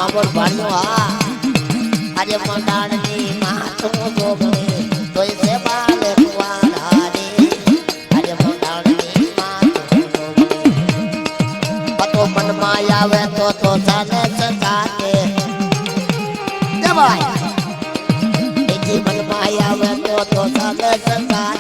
હાવર ભાણ્યો હા આજે મંડાણની માથું જોગણી તોય છે બાલે કુવારાની આજે મંડાણની માથું જોગણી તો મનમાં આવે તો ચાલે સકાતે જવાય એજી મનમાં આવે તો ચાલે સકાતે